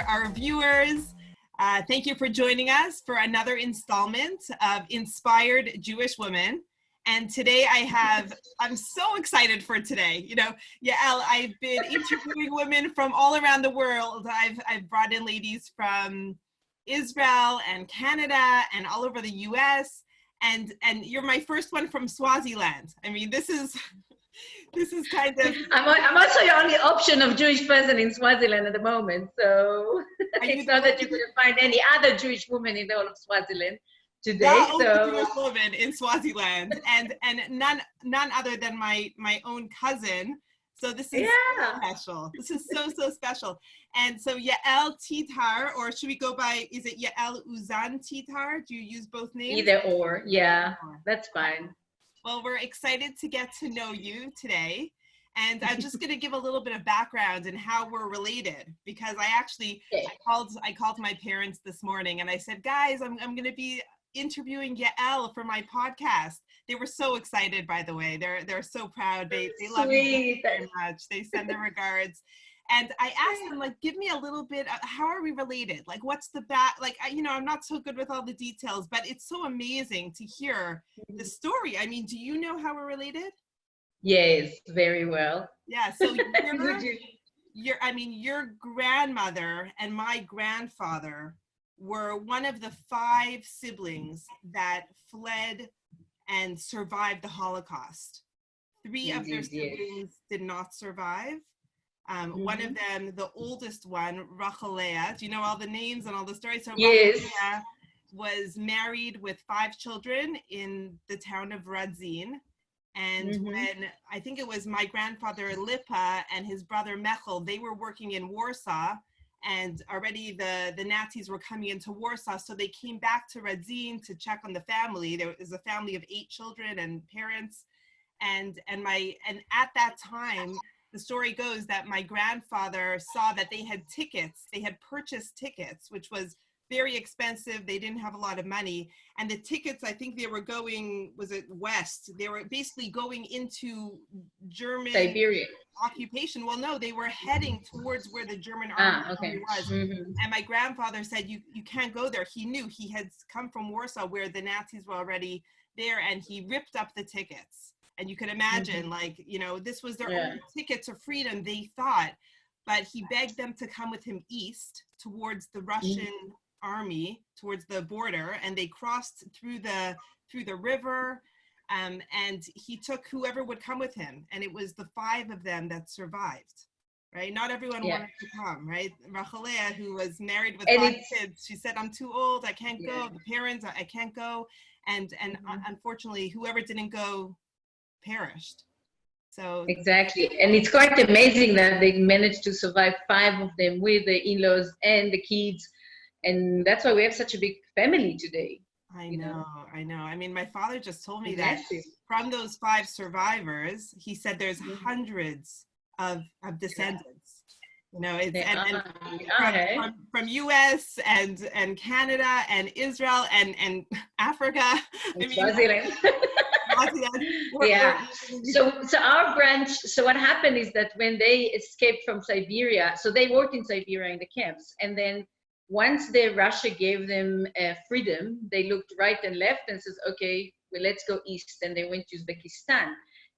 our viewers. Thank you for joining us for another installment of Inspired Jewish Women. And today I'm so excited for today. You know, Yael, I've been interviewing women from all around the world. I've brought in ladies from Israel and Canada and all over the US. And you're my first one from Swaziland. I mean, this is kind of... I'm also the only option of Jewish person in Swaziland at the moment. So it's not that you couldn't find any other Jewish woman in the whole of Swaziland today. The Jewish woman in Swaziland, and none other than my own cousin. So this is so special. This is so special. And so Yael Tidhar, or should we go by, is it Yael Tidhar? Do you use both names? Either or, yeah, that's fine. Well, we're excited to get to know you today. And I'm just going to give a little bit of background and how we're related, because I called my parents this morning and I said, guys, I'm going to be interviewing Yael for my podcast. They were so excited, by the way. They're so proud. They love you very much. They send their regards. And I asked them, like, give me a little bit, how are we related? Like, what's the I'm not so good with all the details, but it's so amazing to hear the story. I mean, do you know how we're related? Yes, very well. Yeah, so your grandmother and my grandfather were one of the 5 siblings that fled and survived the Holocaust. 3 of their siblings did not survive. One of them, the oldest one, Rachelea, do you know all the names and all the stories? So yes. Rachelea was married with 5 children in the town of Radzin. And when, I think it was my grandfather Lipa and his brother Mechel, they were working in Warsaw, and already the Nazis were coming into Warsaw, so they came back to Radzin to check on the family. There was a family of 8 children and parents, and at that time, the story goes that my grandfather saw that they had purchased tickets, which was very expensive. They didn't have a lot of money. And the tickets, I think they were going, was it west? They were basically going into German Siberia occupation. Well, no, they were heading towards where the German army was. And my grandfather said, you can't go there. He knew, he had come from Warsaw where the Nazis were already there, and he ripped up the tickets. And you can imagine, this was their only ticket to freedom, they thought. But he begged them to come with him east towards the Russian army, towards the border, and they crossed through the river, and he took whoever would come with him. And it was the 5 of them that survived, right? Not everyone wanted to come, right? Rachelea, who was married with 5 kids, she said, I'm too old, I can't go. The parents, I can't go. And unfortunately, whoever didn't go perished. So exactly, and it's quite amazing that they managed to survive 5 of them with the in-laws and the kids, and that's why we have such a big family today. I know. I mean, my father just told me that from those 5 survivors, he said there's hundreds of descendants. You know, it's from US and Canada and Israel and Africa. Swaziland. So our branch, so what happened is that when they escaped from Siberia, so they worked in Siberia in the camps, and then once Russia gave them freedom, they looked right and left and says, okay, well, let's go east. And they went to Uzbekistan,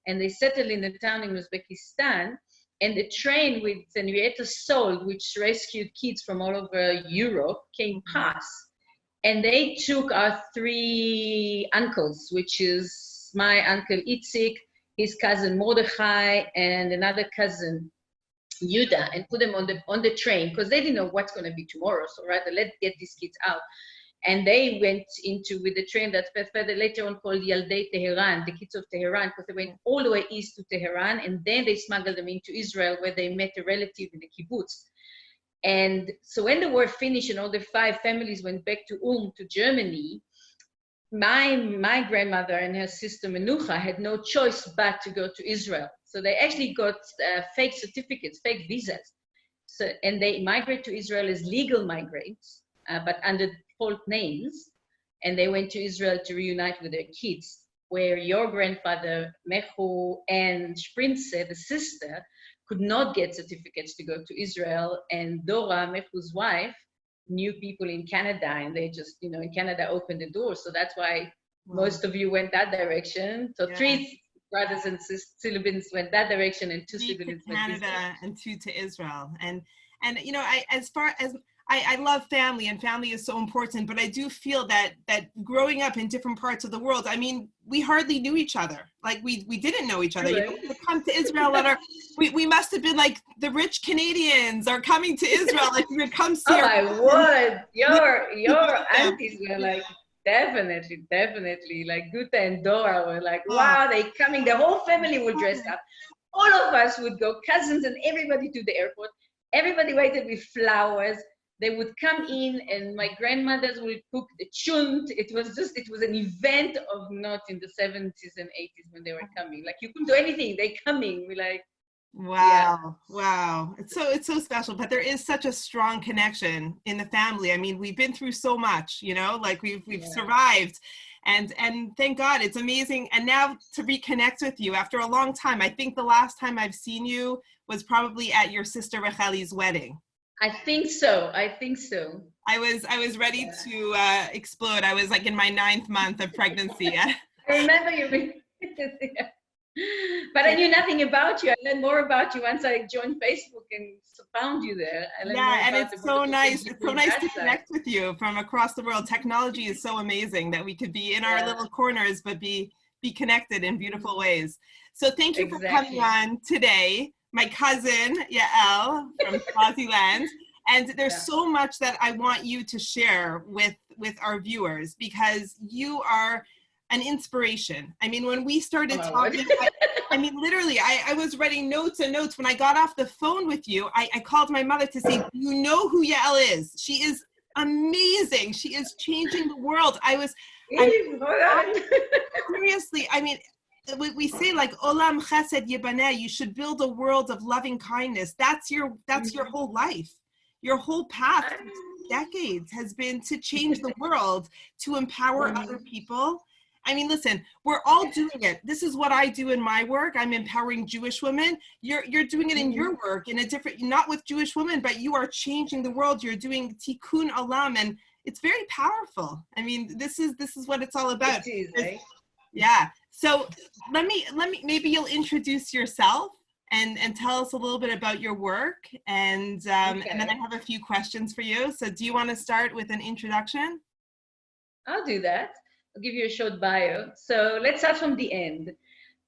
and they settled in a town in Uzbekistan, and the train with Henrietta Sold, which rescued kids from all over Europe, came past. And they took our 3 uncles, which is my uncle Itzik, his cousin Mordechai, and another cousin Yuda, and put them on the train, because they didn't know what's going to be tomorrow. So rather, let's get these kids out. And they went with the train that's further later on called Yaldei Tehran, the kids of Tehran, because they went all the way east to Tehran, and then they smuggled them into Israel, where they met a relative in the kibbutz. And so when the war finished and all the 5 families went back to Germany, my grandmother and her sister Menucha had no choice but to go to Israel. So they actually got fake certificates, fake visas. So, and they migrate to Israel as legal migrants, but under false names. And they went to Israel to reunite with their kids, where your grandfather Mechu and Sprinze, the sister, could not get certificates to go to Israel. And Dora, Mechu's wife, knew people in Canada, and they just, in Canada opened the door. So that's why most of you went that direction. So 3 brothers and siblings went that direction, and 2 siblings went to Canada and 2 to Israel. And I love family, and family is so important, but I do feel that growing up in different parts of the world, I mean, we hardly knew each other. Like we didn't know each other. Right. To come to Israel, we must have been like the rich Canadians are coming to Israel. Like we would come see. Oh, I would. Your aunties were like, definitely, like Guta and Dora were like, wow, they coming. The whole family would dress up. All of us would go, cousins and everybody, to the airport. Everybody waited with flowers. They would come in, and my grandmothers would cook the chunt. It was an event of not in the 70s and 80s when they were coming. Like, you couldn't do anything. They coming. We like, wow. It's so special. But there is such a strong connection in the family. I mean, we've been through so much, like we've survived. And thank God, it's amazing. And now to reconnect with you after a long time. I think the last time I've seen you was probably at your sister Racheli's wedding. I think so. I was ready to explode. I was like in my 9th month of pregnancy. I remember you. But I knew nothing about you. I learned more about you once I joined Facebook and found you there. And it's so nice. It's so nice to connect with you from across the world. Technology is so amazing that we could be in our little corners, but be connected in beautiful ways. So thank you for coming on today. My cousin, Yael, from Swaziland. And there's so much that I want you to share with our viewers, because you are an inspiration. I mean, when we started talking, I mean, literally, I was writing notes and notes. When I got off the phone with you, I called my mother to say, you know who Yael is. She is amazing. She is changing the world. Seriously, I mean, we say like Olam Chesed Yibaneh, you should build a world of loving kindness. That's your whole life. Your whole path for decades has been to change the world, to empower other people. I mean, listen, we're all doing it. This is what I do in my work. I'm empowering Jewish women. You're doing it in your work in a different, not with Jewish women, but you are changing the world. You're doing Tikkun Olam, and it's very powerful. I mean, this is what it's all about. It is, right? Yeah. So let me maybe you'll introduce yourself and tell us a little bit about your work, and then I have a few questions for you. So do you want to start with an introduction? I'll do that. I'll give you a short bio. So let's start from the end.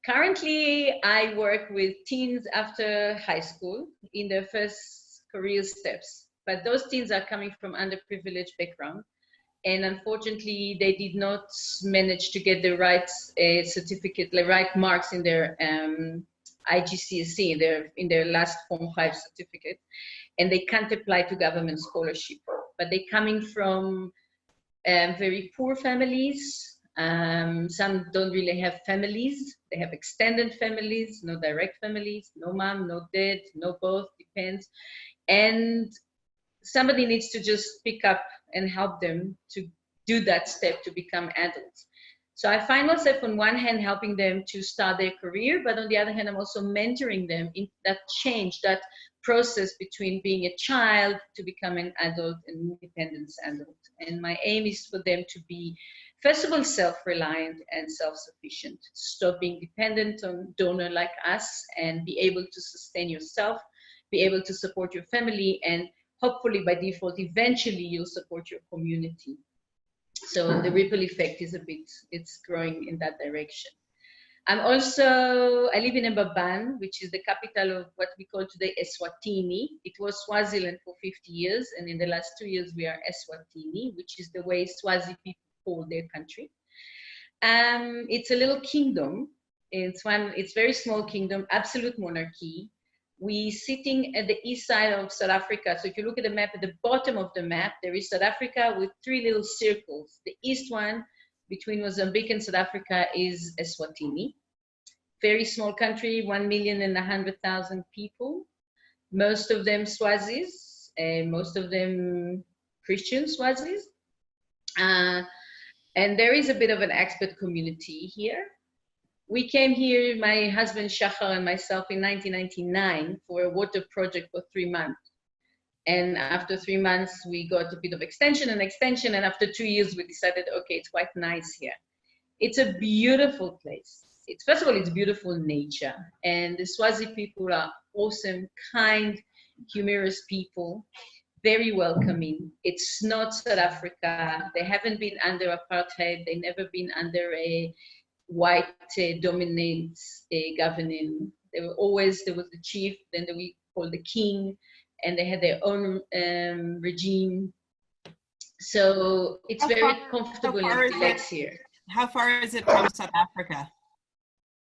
Currently, I work with teens after high school in their first career steps, but those teens are coming from underprivileged background. And unfortunately, they did not manage to get the right certificate, the right marks in their IGCSE, in their last Form 5 certificate, and they can't apply to government scholarship. But they're coming from very poor families. Some don't really have families. They have extended families, no direct families, no mom, no dad, no both, depends. And somebody needs to just pick up and help them to do that step to become adults. So I find myself on one hand helping them to start their career, but on the other hand, I'm also mentoring them in that change, that process between being a child to become an adult and independent adult. And my aim is for them to be, first of all, self-reliant and self-sufficient. Stop being dependent on donor like us and be able to sustain yourself, be able to support your family, and hopefully by default, eventually you'll support your community. So the ripple effect is it's growing in that direction. I live in Mbaban, which is the capital of what we call today Eswatini. It was Swaziland for 50 years, and in the last 2 years we are Eswatini, which is the way Swazi people call their country. It's a little kingdom. It's very small kingdom, absolute monarchy. We sitting at the east side of South Africa. So if you look at the map, at the bottom of the map, there is South Africa with 3 little circles. The east one between Mozambique and South Africa is Eswatini. Very small country, 1,100,000 people. Most of them Swazis, most of them Christian Swazis. And there is a bit of an expat community here. We came here, my husband Shachar and myself, in 1999 for a water project for 3 months. And after 3 months, we got a bit of extension. And after 2 years, we decided, okay, it's quite nice here. It's a beautiful place. First of all, it's beautiful nature. And the Swazi people are awesome, kind, humorous people, very welcoming. It's not South Africa. They haven't been under apartheid. They've never been under a white dominant governing. There was the chief, then we called the king, and they had their own regime. So it's very comfortable and relaxed here. How far is it from South Africa?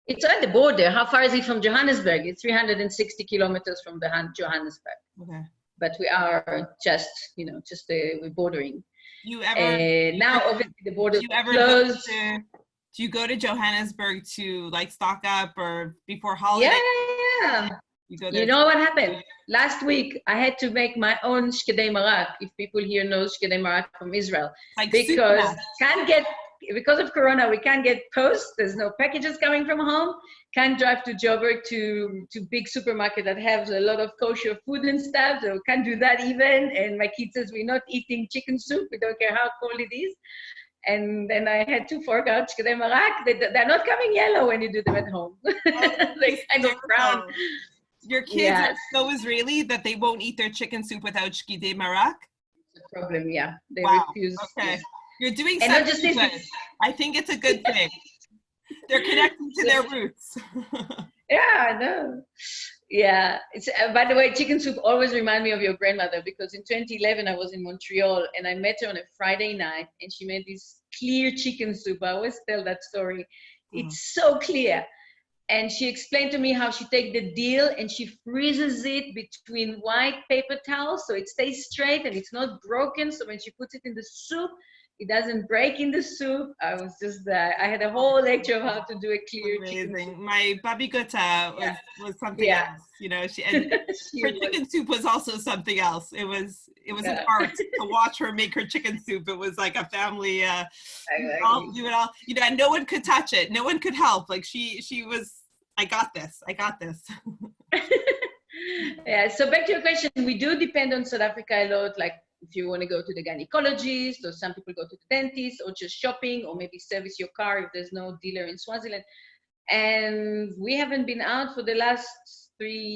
It's on the border. How far is it from Johannesburg? It's 360 kilometers from Johannesburg. Okay. But we are just, we're bordering. Now, obviously, the border is closed. Do you go to Johannesburg to like stock up or before holiday? Yeah. You know what happened? Last week, I had to make my own shkedei marak, if people here know shkedei marak from Israel. Because of Corona, we can't get post. There's no packages coming from home. Can't drive to Joburg to big supermarket that has a lot of kosher food and stuff. So can't do that even. And my kid says, we're not eating chicken soup. We don't care how cold it is. And then I had to fork out shkedei marak. They're not coming yellow when you do them at home. They kind of brown. Your kids are so Israeli that they won't eat their chicken soup without shkedei marak? It's a problem, yeah. They refuse. Okay. You're doing something good. I think it's a good thing. They're connecting to their roots. Yeah, I know. Yeah. By the way, chicken soup always reminds me of your grandmother, because in 2011 I was in Montreal and I met her on a Friday night and she made this clear chicken soup. I always tell that story. It's so clear. And she explained to me how she takes the dill and she freezes it between white paper towels so it stays straight and it's not broken. So when she puts it in the soup, it doesn't break in the soup. I was just I had a whole lecture of how to do a clear chicken soup. My Babi Gota was something else. Her chicken soup was also something else. It was an art to watch her make her chicken soup. It was like a family do it all. And no one could touch it. No one could help. Like she was, I got this. Yeah, so back to your question, we do depend on South Africa a lot. Like if you want to go to the gynecologist, or some people go to the dentist, or just shopping, or maybe service your car if there's no dealer in Swaziland. And we haven't been out for the last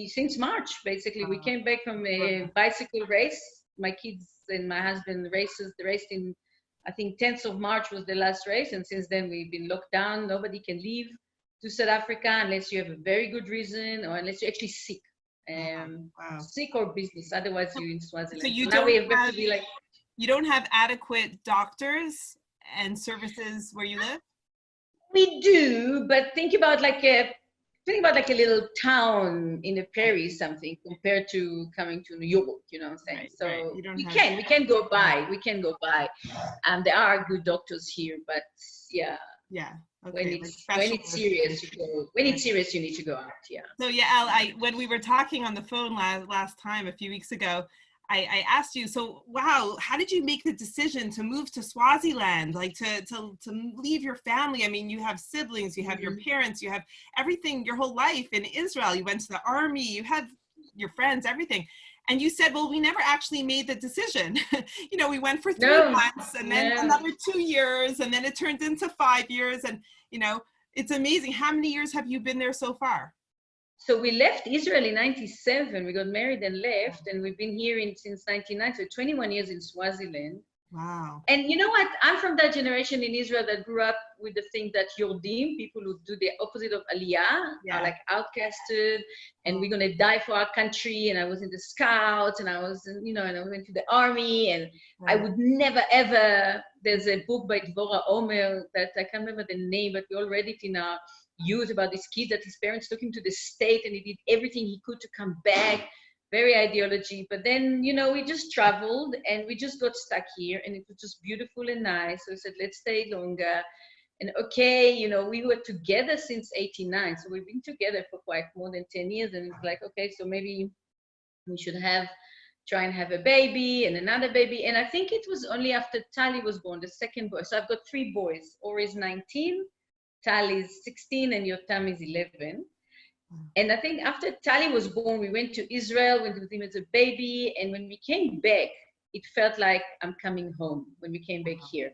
since March, basically. We came back from a bicycle race. My kids and my husband raced in, I think 10th of March was the last race. And since then we've been locked down. Nobody can leave to South Africa unless you have a very good reason or unless you're actually sick. Sick or business, otherwise you're in Swaziland. So you don't have adequate doctors and services where you live? We do, but think about like a little town in a prairie, something compared to coming to New York, you know what I'm saying? Right, so right. We can go by. There are good doctors here, but yeah. Okay. When it's serious, you need to go out. Yeah. So Yael, when we were talking on the phone last time a few weeks ago, I asked you, so wow, how did you make the decision to move to Swaziland, like to leave your family? I mean, you have siblings, you have your parents, you have everything, your whole life in Israel. You went to the army, you had your friends, everything. And you said, well, we never actually made the decision. We went for 3 months and then another 2 years, and then it turned into 5 years. And, it's amazing. How many years have you been there so far? So we left Israel in 97. We got married and left, and we've been here since 99. So 21 years in Swaziland. Wow. And you know what? I'm from that generation in Israel that grew up with the thing that Yordim, people who do the opposite of Aliyah, are like outcasted, and we're going to die for our country. And I was in the scouts, and I was, and I went to the army, and I would never, ever, there's a book by Dvorah Omer that I can't remember the name, but we all read it in our youth about this kid that his parents took him to the state, and he did everything he could to come back. Very ideology, but then we just traveled and we just got stuck here, and it was just beautiful and nice. So we said, let's stay longer. And we were together since 89, so we've been together for quite more than 10 years. And it's like, okay, so maybe we should try and have a baby and another baby. And I think it was only after Tali was born, the second boy. So I've got 3 boys. Ori is 19, Tal is 16 and Yotam is 11. And I think after Tali was born, we went to Israel, went with him as a baby. And when we came back, it felt like I'm coming home when we came back here.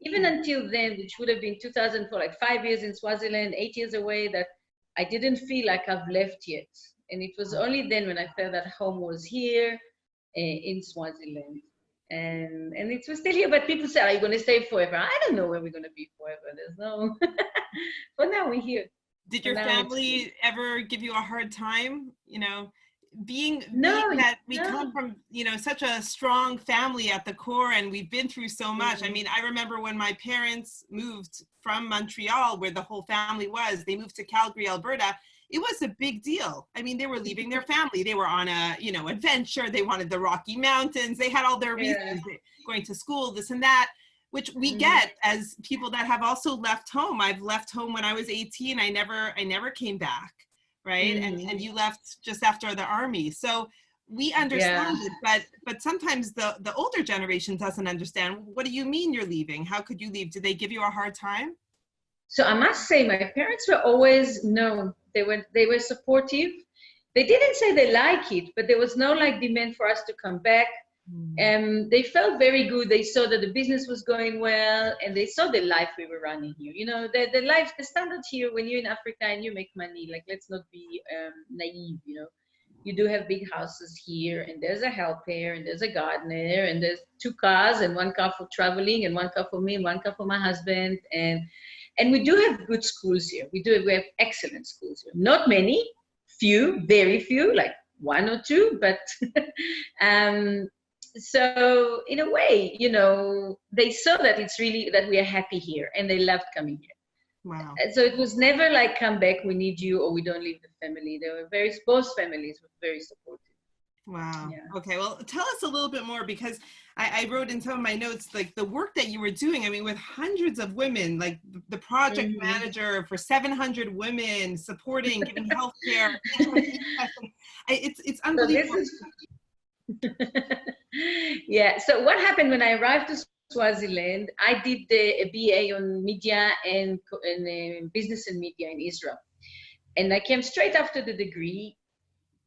Even until then, which would have been 2004, like 5 years in Swaziland, 8 years away, that I didn't feel like I've left yet. And it was only then when I felt that home was here in Swaziland. And it was still here, but people say, are you going to stay forever? I don't know where we're going to be forever. There's no, but now we're here. Did your family ever give you a hard time, you know, being No, that we come from, you know, such a strong family at the core, and we've been through so much. I mean, I remember when my parents moved from Montreal, where the whole family was, they moved to Calgary, Alberta. It was a big deal. I mean, they were leaving their family. They were on a, you know, adventure. They wanted the Rocky Mountains. They had all their reasons, going to school, this and that, which we get as people that have also left home. I've left home when I was 18. I never came back, right? And you left just after the army. So we understand it, but sometimes the older generation doesn't understand. What do you mean you're leaving? How could you leave? Did they give you a hard time? So I must say, my parents were always, they were supportive. They didn't say they like it, but there was no like demand for us to come back. They felt very good. They saw that the business was going well, and they saw the life we were running here. You know, the life, the standard here when you're in Africa and you make money, like, let's not be naive, you know. You do have big houses here, and there's a helper, and there's a gardener, and there's 2 cars, and 1 car for traveling, and 1 car for me, and 1 car for my husband. And we do have good schools here. We have excellent schools here. Not many, few, very few, like 1 or 2, but so in a way, you know, they saw that it's really that we are happy here, and they loved coming here. Wow. So it was never like, come back, we need you, or we don't leave the family. They were both families were very supportive. Wow. Yeah. Okay. Well, tell us a little bit more, because I wrote in some of my notes, like the work that you were doing. I mean, with hundreds of women, like the project manager for 700 women, supporting, giving healthcare. It's unbelievable. Yeah. So what happened when I arrived to Swaziland? I did a BA on media and business and media in Israel, and I came straight after the degree.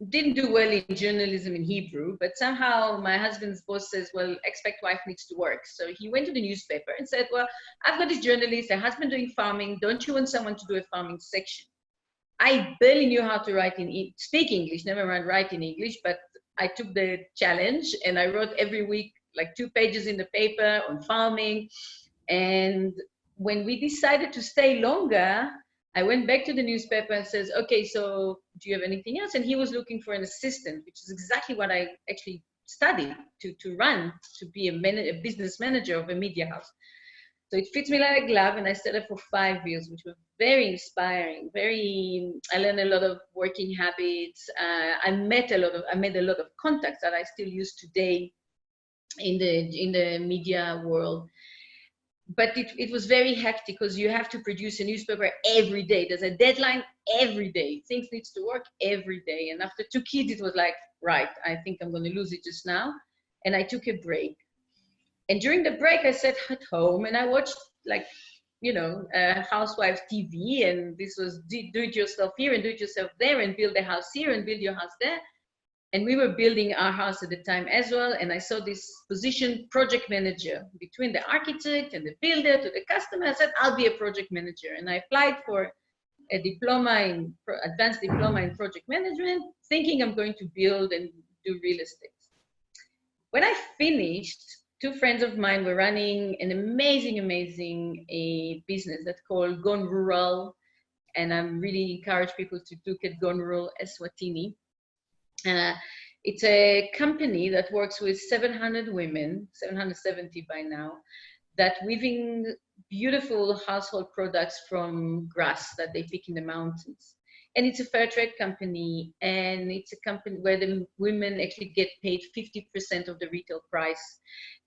Didn't do well in journalism in Hebrew, but somehow my husband's boss says, well, expect wife needs to work. So he went to the newspaper and said, well, I've got this journalist, a husband doing farming. Don't you want someone to do a farming section? I barely knew how to speak English, never mind write in English, but I took the challenge and I wrote every week like 2 pages in the paper on farming. And when we decided to stay longer, I went back to the newspaper and says, okay, so do you have anything else? And he was looking for an assistant, which is exactly what I actually studied to run, to be a business manager of a media house. So it fits me like a glove, and I stayed there for 5 years, which was very inspiring. I learned a lot of working habits. I made a lot of contacts that I still use today in the media world. But it was very hectic, because you have to produce a newspaper every day. There's a deadline every day. Things needs to work every day. And after 2 kids, it was like, right, I think I'm going to lose it just now. And I took a break. And during the break, I sat at home and I watched, like, you know, housewives TV. And this was do it yourself here and do it yourself there, and build a house here and build your house there. And we were building our house at the time as well. And I saw this position, project manager, between the architect and the builder to the customer. I said, I'll be a project manager. And I applied for a advanced diploma in project management, thinking I'm going to build and do real estate. When I finished, 2 friends of mine were running an amazing business that's called Gone Rural. And I really encourage people to look at Gone Rural Eswatini. It's a company that works with 700 women, 770 by now, that weaving beautiful household products from grass that they pick in the mountains. And it's a fair trade company, and it's a company where the women actually get paid 50% of the retail price.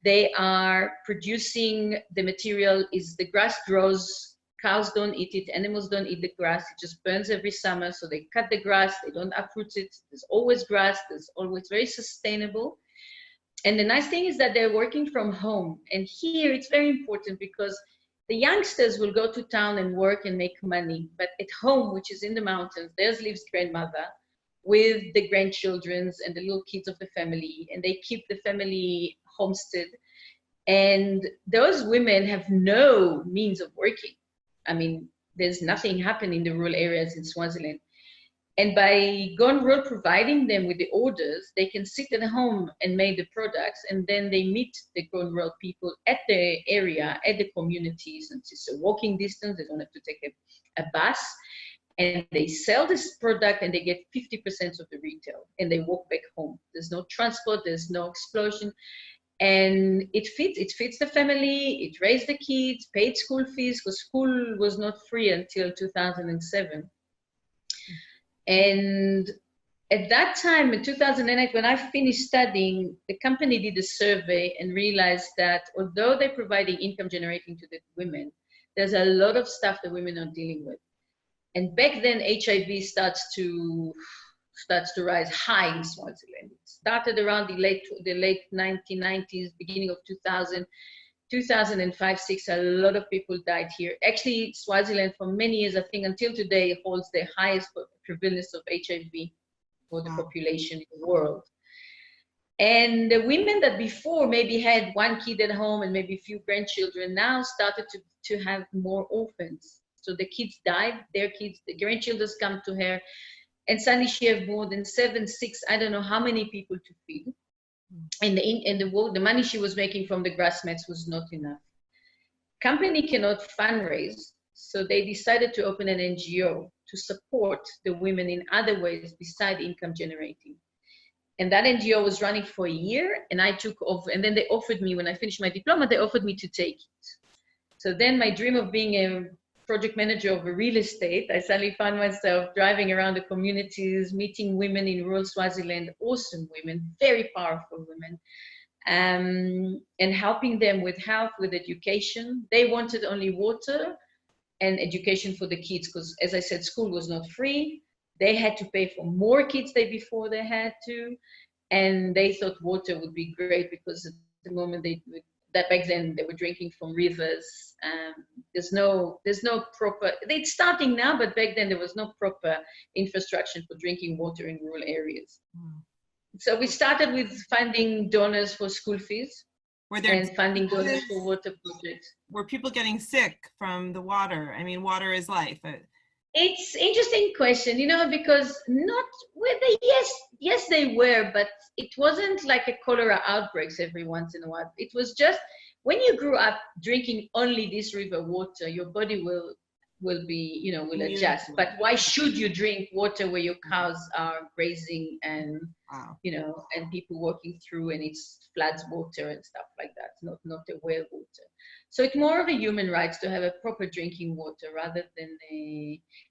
They are producing the material, the grass grows. Cows don't eat it, animals don't eat the grass, it just burns every summer. So they cut the grass, they don't uproot it, there's always grass, there's always very sustainable. And the nice thing is that they're working from home. And here it's very important, because The youngsters will go to town and work and make money, but at home, which is in the mountains, there lives grandmother with the grandchildren and the little kids of the family, and they keep the family homestead. And those women have no means of working. I mean, there's nothing happening in the rural areas in Swaziland. And by Gone Rural providing them with the orders, they can sit at home and make the products, and then they meet the Gone Rural people at the area, at the communities, and it's a walking distance. They don't have to take a bus, and they sell this product and they get 50% of the retail, and they walk back home. There's no transport, there's no explosion, and it fits the family. It raised the kids, paid school fees, because school was not free until 2007. And at that time, in 2008, when I finished studying, the company did a survey and realized that although they're providing income generating to the women, there's a lot of stuff that women are dealing with. And back then, HIV starts to rise high in Swaziland. It started around the late 1990s, beginning of 2000. 2005, 6, a lot of people died here. Actually, Swaziland for many years, I think until today, holds the highest prevalence of HIV for the population in the world. And the women that before maybe had one kid at home and maybe a few grandchildren now started to have more orphans. So the kids died, their kids, the grandchildren come to her, and suddenly she has more than 7, 6, I don't know how many people to feed. And the money she was making from the grass mats was not enough. Company cannot fundraise, so they decided to open an NGO to support the women in other ways beside income generating. And that NGO was running for a year, and I took over. And then they offered me, when I finished my diploma, they offered me to take it. So then my dream of being a project manager of a real estate, I suddenly found myself driving around the communities, meeting women in rural Swaziland, awesome women, very powerful women, and helping them with health, with education. They wanted only water and education for the kids, because as I said, school was not free. They had to pay for more kids than before they had to, and they thought water would be great, because at the moment back then they were drinking from rivers. There's no proper, it's starting now, but back then there was no proper infrastructure for drinking water in rural areas. So we started with finding donors for school fees and funding donors for water projects. Were people getting sick from the water? I mean, water is life. It's interesting question, because yes, they were, but it wasn't like a cholera outbreaks every once in a while. It was just when you grew up drinking only this river water, your body will adjust. But why should you drink water where your cows are grazing and and people walking through, and it's floods water and stuff like that, not a well water. So it's more of a human rights to have a proper drinking water rather than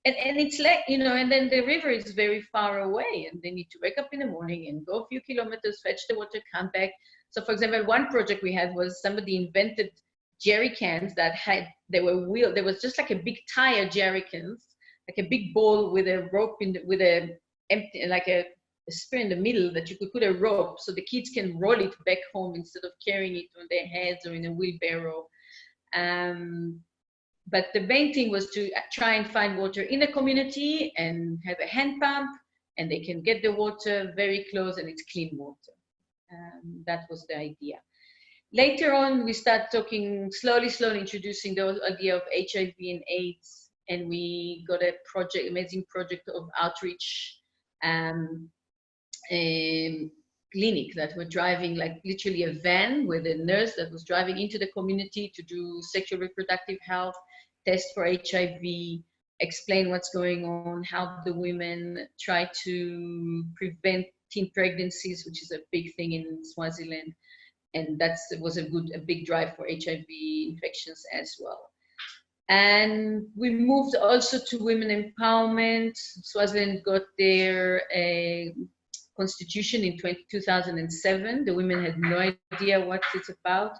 and it's like, and then the river is very far away, and they need to wake up in the morning and go a few kilometers, fetch the water, come back. So for example, one project we had was somebody invented jerry cans there was just like a big tire jerry cans, like a big bowl with a rope with a empty, like a spear in the middle that you could put a rope so the kids can roll it back home instead of carrying it on their heads or in a wheelbarrow. But the main thing was to try and find water in the community and have a hand pump, and they can get the water very close and it's clean water. That was the idea. Later on, we start talking slowly introducing the idea of HIV and AIDS, and we got a amazing project of outreach clinic that were driving, like literally a van with a nurse that was driving into the community to do sexual reproductive health, test for HIV, explain what's going on, help the women, try to prevent teen pregnancies, which is a big thing in Swaziland. And that was a big drive for HIV infections as well. And we moved also to women empowerment. Swaziland got their constitution in 2007. The women had no idea what it's about.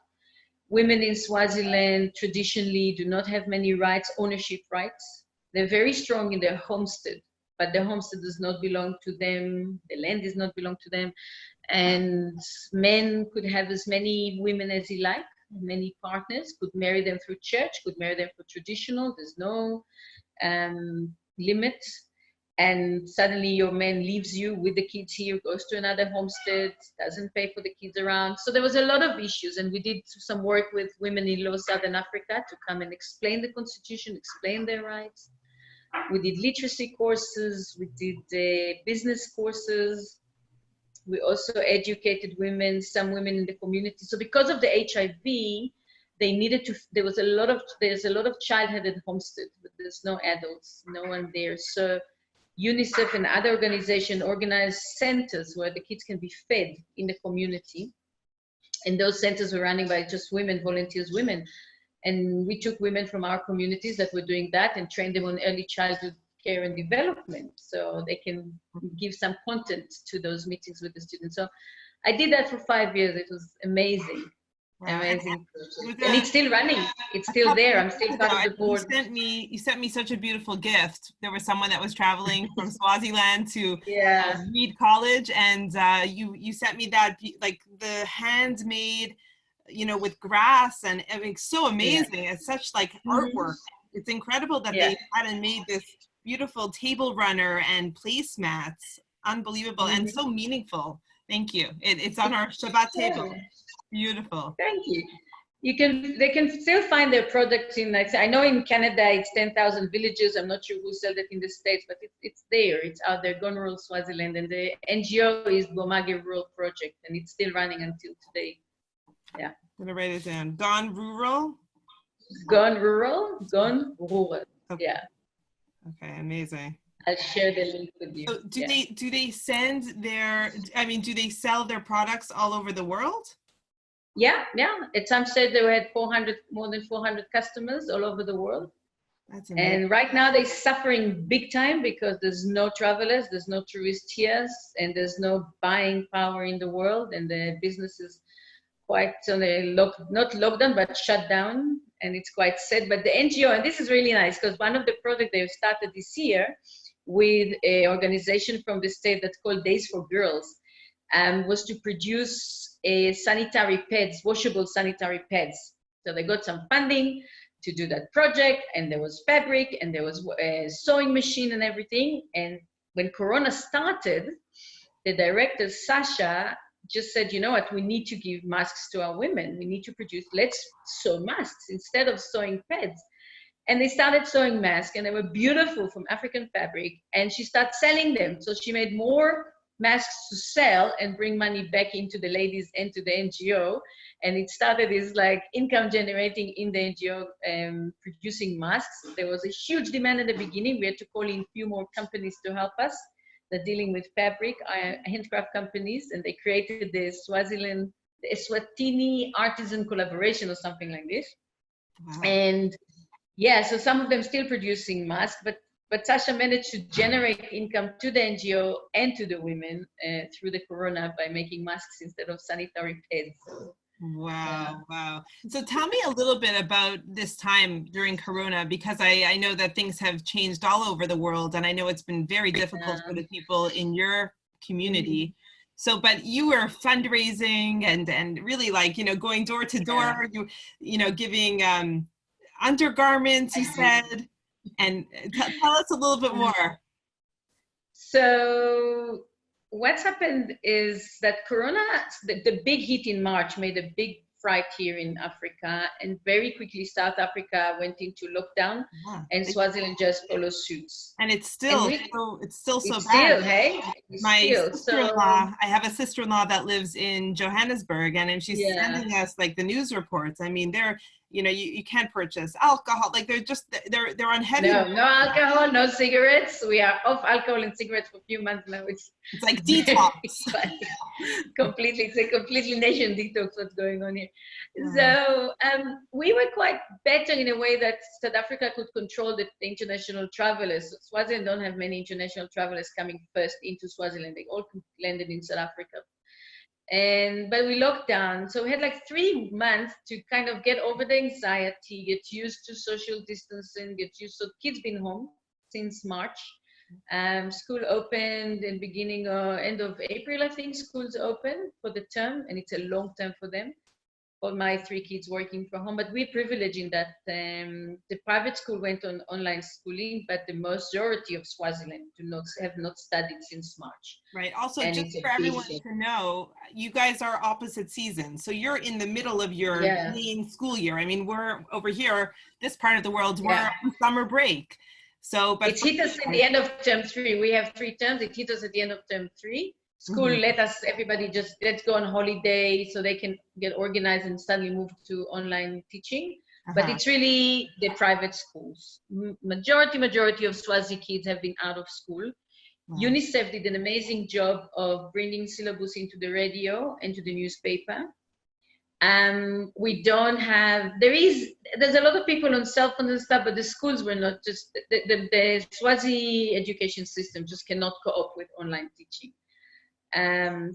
Women in Swaziland traditionally do not have many rights, ownership rights. They're very strong in their homestead, but the homestead does not belong to them. The land does not belong to them. And men could have as many women as he liked. many partners, could marry them through church, could marry them for traditional. There's no limit. And suddenly your man leaves you with the kids here, goes to another homestead, doesn't pay for the kids around. So there was a lot of issues, and we did some work with women in Law Southern Africa to come and explain the constitution, explain their rights. We did literacy courses, we did business courses. We also educated women, some women in the community. So because of the HIV, they needed to, there's a lot of childhood at homestead, but there's no adults, no one there. So UNICEF and other organizations organized centers where the kids can be fed in the community. And those centers were running by just women, volunteers, women. And we took women from our communities that were doing that and trained them on early childhood care and development, so they can give some content to those meetings with the students. So I did that for 5 years. It was amazing. Wow. Amazing. And it's still running. It's still there. I'm still part of the board. You sent me such a beautiful gift. There was someone that was traveling from Swaziland to Reed College, and you sent me that, like the handmade, with grass, and I mean, so amazing. It's such like artwork. It's incredible that they hadn't made this beautiful table runner and placemats. Unbelievable and so meaningful. Thank you. It's on our Shabbat table. Beautiful. Thank you. They can still find their products in, like, I know in Canada it's 10,000 villages. I'm not sure who sells it in the States, but it's there. It's out there. Gone Rural Swaziland, and the NGO is Bomage Rural Project, and it's still running until today. Yeah. I'm gonna write it down. Gone Rural. Gone Rural. Gone Rural. Okay. Yeah. Okay. Amazing. I'll share the link with you. So do they send their? I mean, do they sell their products all over the world? Yeah. At some stage they had more than 400 customers all over the world. That's amazing. And right now they're suffering big time because there's no travelers, there's no tourists here, and there's no buying power in the world, and the business is quite on a not lockdown, but shut down, and it's quite sad. But the NGO, and this is really nice, because one of the projects they've started this year with an organization from the state that's called Days for Girls, was to produce sanitary pads, washable sanitary pads. So they got some funding to do that project, and there was fabric, and there was a sewing machine and everything. And when Corona started, the director, Sasha, just said, you know what, we need to give masks to our women. We need to produce, let's sew masks instead of sewing pads. And they started sewing masks, and they were beautiful from African fabric, and she started selling them. So she made more masks to sell and bring money back into the ladies and to the NGO. And it started as like income generating in the NGO, producing masks. There was a huge demand in the beginning. We had to call in a few more companies to help us. They're dealing with fabric, handcraft companies, and they created the Swaziland, the Eswatini artisan collaboration or something like this. Wow. And yeah, so some of them still producing masks, but Sasha managed to generate income to the NGO and to the women through the Corona by making masks instead of sanitary pads. Wow, wow. So tell me a little bit about this time during Corona, because I know that things have changed all over the world, and I know it's been very difficult for the people in your community. So, but you were fundraising and really, like, going door to door, giving undergarments, you said, and tell us a little bit more. So what's happened is that Corona, the big hit in March made a big fright here in Africa, and very quickly South Africa went into lockdown, and Swaziland just followed suit. And it's still so bad. Still, hey? My sister-in-law, I have a sister-in-law that lives in Johannesburg, and she's sending us like the news reports. I mean, they're, you can't purchase alcohol. Like they're on heavy. No alcohol, no cigarettes. We are off alcohol and cigarettes for a few months now. It's like detox. It's a completely nation detox what's going on here. So we were quite better in a way that South Africa could control the international travelers. Swaziland don't have many international travelers coming first into Swaziland. They all landed in South Africa. But we locked down, so we had like 3 months to kind of get over the anxiety, get used to social distancing, get used. So kids been home since March. School opened in beginning or end of April, I think. Schools open for the term, and it's a long term for them. all my 3 kids working from home, but we're privileged in that the private school went on online schooling, but the majority of Swaziland have not studied since March. Right. Also, and just for everyone to know, you guys are opposite seasons. So you're in the middle of your main school year. I mean, we're over here, this part of the world, we're on summer break. So, but it hit us at the end of term 3. We have 3 terms. It hit us at the end of term 3. School let us, everybody just, let's go on holiday so they can get organized and suddenly move to online teaching. But it's really the private schools. Majority of Swazi kids have been out of school. UNICEF did an amazing job of bringing syllabus into the radio and to the newspaper. We don't have, there's a lot of people on cell phones and stuff, but the schools were not just, the Swazi education system just cannot cope with online teaching.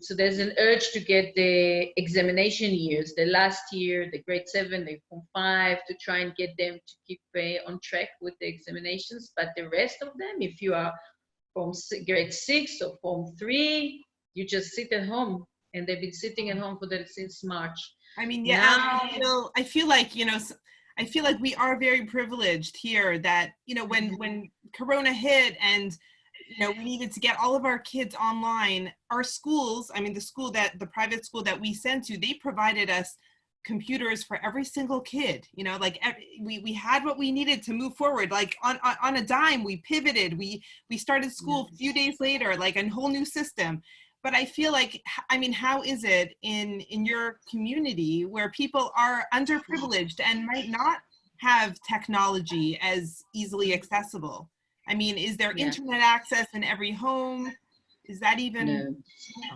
So there's an urge to get the examination years, the last year, the grade 7, the form 5, to try and get them to keep on track with the examinations. But the rest of them, if you are from grade 6 or form 3, you just sit at home, and they've been sitting at home since March. I mean, I feel like, I feel like we are very privileged here that, when Corona hit and we needed to get all of our kids online. Our schools, I mean, the private school that we sent to, they provided us computers for every single kid. We had what we needed to move forward. Like on a dime, we pivoted. We started school a few days later, like a whole new system. But I feel like, I mean, how is it in your community where people are underprivileged and might not have technology as easily accessible? I mean, is there internet access in every home? Is that even? No.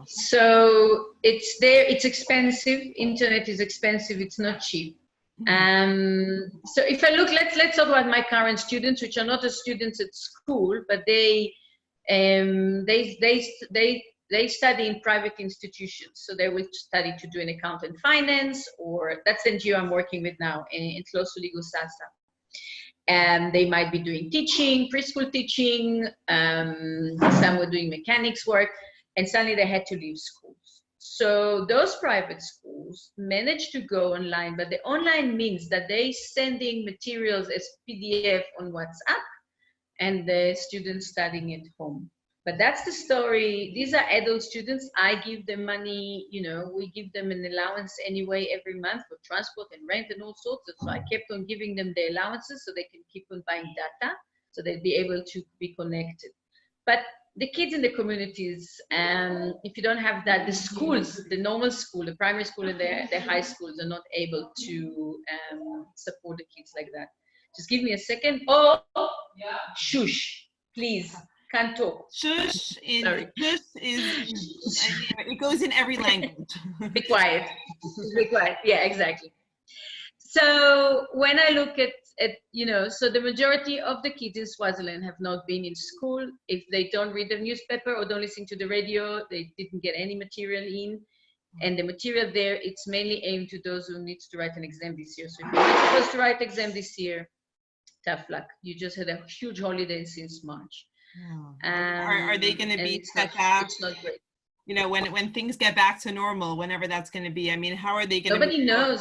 So it's expensive. Internet is expensive. It's not cheap. So if I look, let's talk about my current students, which are not the students at school, but they study in private institutions. So they will study to do an account and finance, or that's the NGO I'm working with now in Tlosuli Gusasa. And they might be doing teaching, preschool teaching, some were doing mechanics work, and suddenly they had to leave schools. So those private schools managed to go online, but the online means that they sending materials as PDF on WhatsApp, and the students studying at home. But that's the story. These are adult students. I give them money, we give them an allowance anyway every month for transport and rent and all sorts. So I kept on giving them the allowances so they can keep on buying data, so they'd be able to be connected. But the kids in the communities, if you don't have that, the schools, the normal school, the primary school and the high schools are not able to support the kids like that. Just give me a second. Oh, shush, please. Can't talk. Shush is, it goes in every language. Be quiet. Be quiet. Yeah, exactly. So when I look at so the majority of the kids in Swaziland have not been in school. If they don't read the newspaper or don't listen to the radio, they didn't get any material in. And the material there, it's mainly aimed to those who need to write an exam this year. So if you're not supposed to write exam this year, tough luck. You just had a huge holiday since March. Are they going to be set back? It's not great. When things get back to normal, whenever that's going to be. I mean, how are they going to? Nobody knows.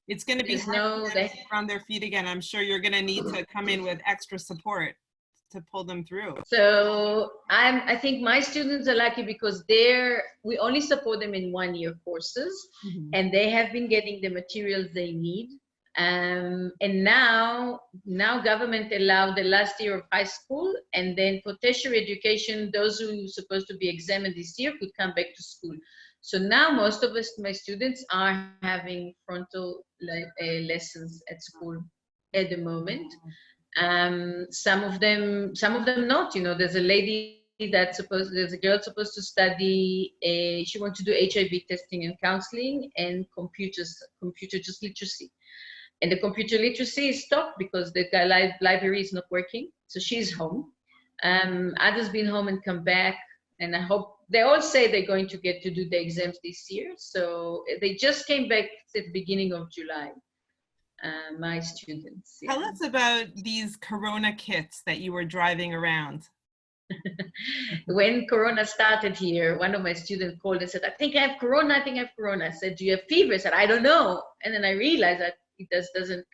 It's going to be hard to on their feet again. I'm sure you're going to need to come in with extra support to pull them through. So I think my students are lucky because we only support them in 1-year courses, and they have been getting the materials they need. And now government allowed the last year of high school, and then for tertiary education, those who are supposed to be examined this year could come back to school. So now most of my students are having frontal lessons at school at the moment. Some of them not. There's a lady there's a girl supposed to study. She wants to do HIV testing and counseling and computer just literacy. And the computer literacy is stopped because the library is not working. So she's home. Others been home and come back. And I hope, they all say they're going to get to do the exams this year. So they just came back at the beginning of July, my students. Tell us about these Corona kits that you were driving around. When Corona started here, one of my students called and said, I think I have Corona, I think I have Corona. I said, do you have fever? I said, I don't know. And then I realized that it doesn't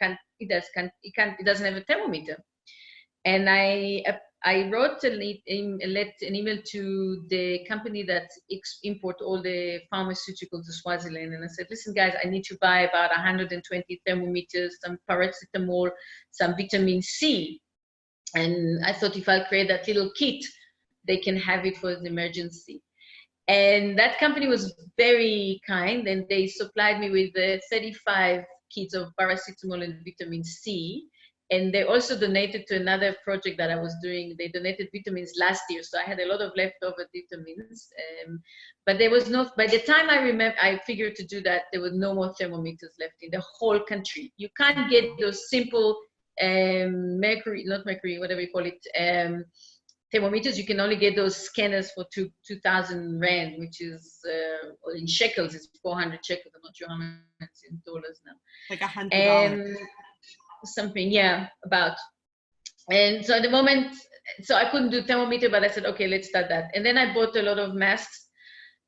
have a thermometer. And I wrote an email to the company that import all the pharmaceuticals to Swaziland. And I said, listen, guys, I need to buy about 120 thermometers, some paracetamol, some vitamin C. And I thought if I create that little kit, they can have it for the emergency. And that company was very kind, and they supplied me with 35 kits of paracetamol and vitamin C. And they also donated to another project that I was doing. They donated vitamins last year, so I had a lot of leftover vitamins. But there was no, by the time I figured to do that, there were no more thermometers left in the whole country. You can't get those simple whatever you call it, thermometers. You can only get those scanners for 2,000 rand, which is in shekels, it's 400 shekels. I'm not sure how much it's in dollars now. Like $100. Something, yeah, about. And so at the moment, so I couldn't do thermometer, but I said, okay, let's start that. And then I bought a lot of masks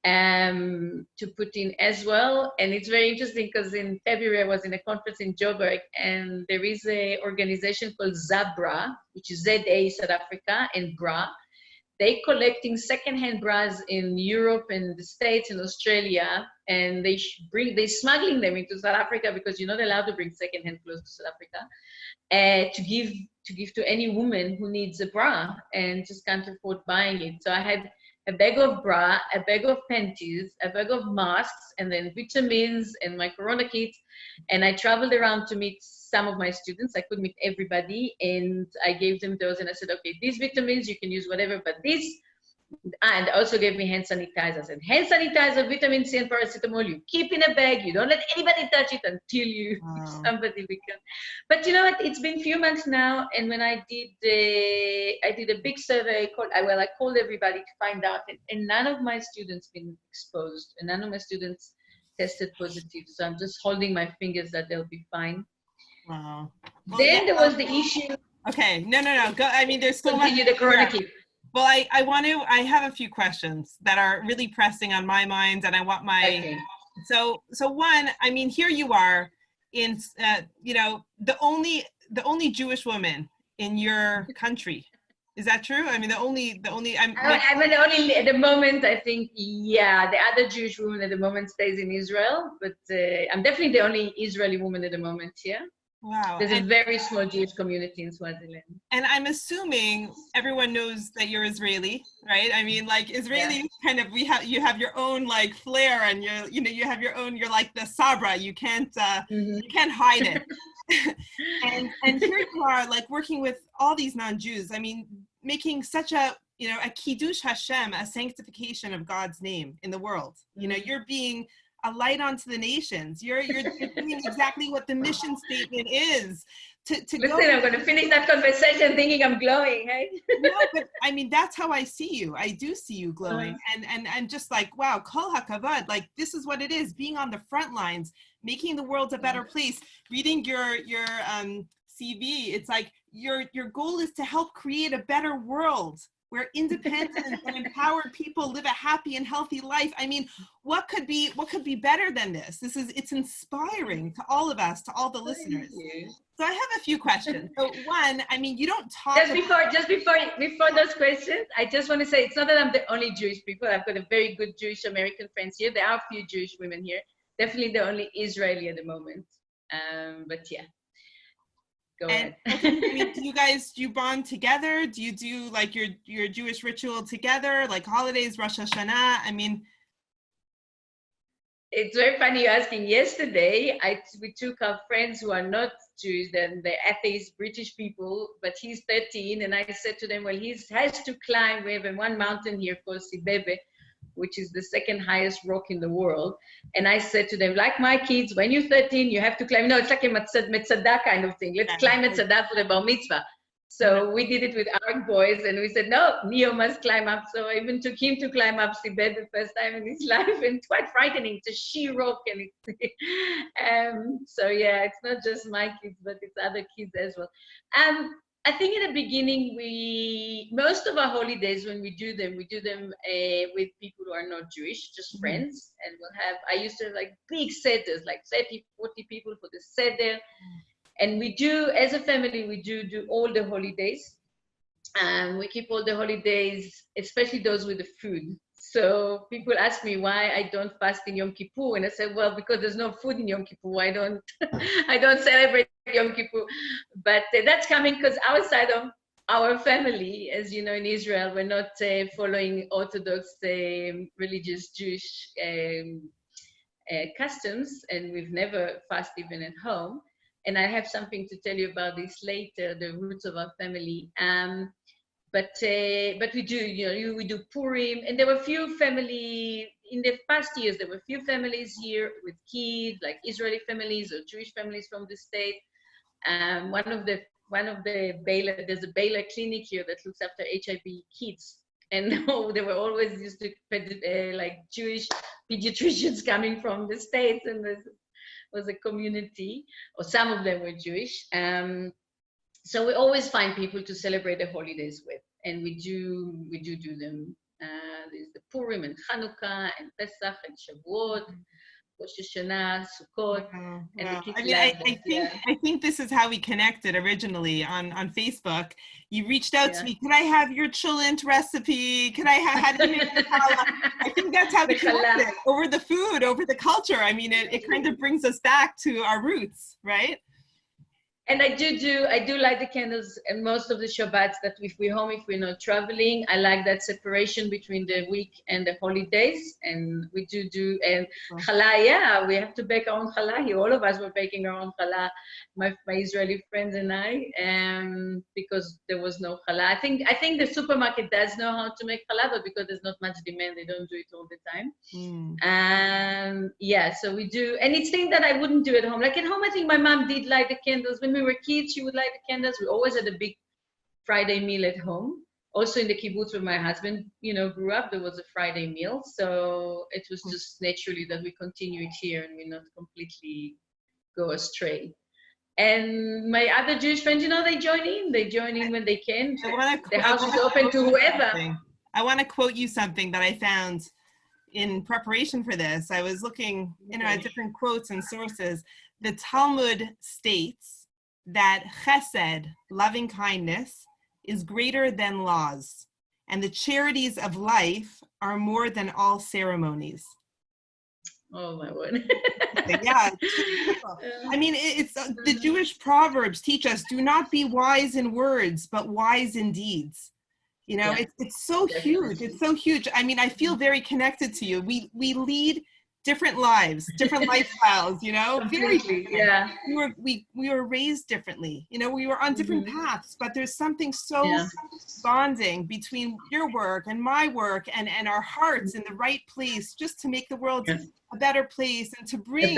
to put in as well. And it's very interesting because in February, I was in a conference in Joburg, and there is an organization called ZABRA, which is ZA South Africa, and BRA. They collecting secondhand bras in Europe and the States and Australia, and they smuggling them into South Africa because you're not allowed to bring secondhand clothes to South Africa, to give to any woman who needs a bra and just can't afford buying it. So I had a bag of bra, a bag of panties, a bag of masks, and then vitamins and my Corona kit. And I traveled around to meet some of my students. I couldn't meet everybody, and I gave them those, and I said, okay, these vitamins, you can use whatever, but this, and also gave me hand sanitizer. I said, hand sanitizer, vitamin C and paracetamol, you keep in a bag, you don't let anybody touch it until you, somebody become. But you know what, it's been a few months now, and when I did a big survey, I called everybody to find out, and none of my students been exposed, and none of my students tested positive, so I'm just holding my fingers that they'll be fine. Wow. Well, then there was the issue. Okay, no. Go. I mean, there's so much. The Corona kit. Well, I have a few questions that are really pressing on my mind, and I want my, okay. So one, I mean, here you are in, you know, the only Jewish woman in your country. Is that true? I mean, the only, I'm the only, at the moment, I think, yeah, the other Jewish woman at the moment stays in Israel, but I'm definitely the only Israeli woman at the moment here. Wow. There's a very small Jewish community in Swaziland. And I'm assuming everyone knows that you're Israeli, right? I mean, like Israeli, kind of, you have your own like flair, and you have your own, you're like the Sabra, you can't hide it. and here you are, like working with all these non-Jews. I mean, making such a kiddish HaShem, a sanctification of God's name in the world. You know, you're being a light onto the nations. You're doing exactly what the mission statement is. Listen, I'm going to finish that conversation thinking I'm glowing, hey? No, but I mean, that's how I see you. I do see you glowing, and just like, wow, kol hakavod, like this is what it is, being on the front lines, making the world a better place. Reading your CV, it's like your goal is to help create a better world where independent and empowered people live a happy and healthy life. I mean, what could be better than this? It's inspiring to all of us, to all the listeners. So I have a few questions. So one, I mean, you don't talk just before those questions, I just want to say, it's not that I'm the only Jewish people. I've got a very good Jewish American friends here. There are a few Jewish women here. Definitely the only Israeli at the moment. But yeah. Go ahead. I mean, do you bond together? Do you do like your Jewish ritual together, like holidays, Rosh Hashanah? I mean, it's very funny you're asking. Yesterday, we took our friends who are not Jews, and the atheist British people, but he's 13, and I said to them, well, he has to climb. We have one mountain here called Sibebe, which is the second highest rock in the world. And I said to them, like my kids, when you're 13, you have to climb. No, it's like a Metzadah kind of thing. Let's climb Metzadah for the bar mitzvah. So we did it with our boys, and we said, no, Neo must climb up. So I even took him to climb up Sibed the first time in his life, and it's quite frightening. It's a sheer rock, and it's, so yeah, it's not just my kids, but it's other kids as well. I think in the beginning, most of our holidays, when we do them with people who are not Jewish, just friends. And I used to have like big seders, like 30, 40 people for the seder. And we do, as a family, we do all the holidays. We keep all the holidays, especially those with the food. So people ask me why I don't fast in Yom Kippur, and I say, well, because there's no food in Yom Kippur. I don't celebrate Yom Kippur. But that's coming because outside of our family, as you know, in Israel, we're not following Orthodox religious Jewish customs, and we've never fasted even at home. And I have something to tell you about this later, the roots of our family. But we do, we do Purim, and there were few in the past years, there were few families here with kids, like Israeli families or Jewish families from the state. One of the Baylor, there's a Baylor clinic here that looks after HIV kids, and they were always used to like Jewish pediatricians coming from the States, and there was a community, or some of them were Jewish. So we always find people to celebrate the holidays with, and we do them. There's the Purim and Hanukkah and Pesach and Shavuot, Rosh Hashanah, Sukkot. Wow. And Wow. the I kids mean, I think this is how we connected originally on Facebook. You reached out to me. Could I have your chulent recipe? Could I have? How do you make the challah? I think that's how we connected, over the food, over the culture. I mean, it kind of brings us back to our roots, right? And I do light the candles, and most of the Shabbats that if we're home, if we're not traveling, I like that separation between the week and the holidays. And we do, and challah, we have to bake our own challah here. All of us were baking our own challah, my Israeli friends and I, because there was no challah. I think the supermarket does know how to make challah, but because there's not much demand, they don't do it all the time. So we do, and it's things that I wouldn't do at home. Like at home, I think my mom did light the candles. When we were kids, she would light the candles. We always had a big Friday meal at home. Also in the kibbutz where my husband, grew up, there was a Friday meal. So it was just naturally that we continue it here and we not completely go astray. And my other Jewish friends, they join in. They join in when they can. The house is open to whoever. I want to quote you something that I found in preparation for this. I was looking, at different quotes and sources. The Talmud states that Chesed, loving kindness, is greater than laws, and the charities of life are more than all ceremonies. Oh my word. Yeah. I mean, it's the Jewish proverbs teach us, do not be wise in words, but wise in deeds. It's so huge. It's so huge. I mean, I feel very connected to you. We lead different lives, different lifestyles, very different. We were raised differently, we were on different paths, but there's something so bonding between your work and my work and our hearts in the right place, just to make the world a better place and to bring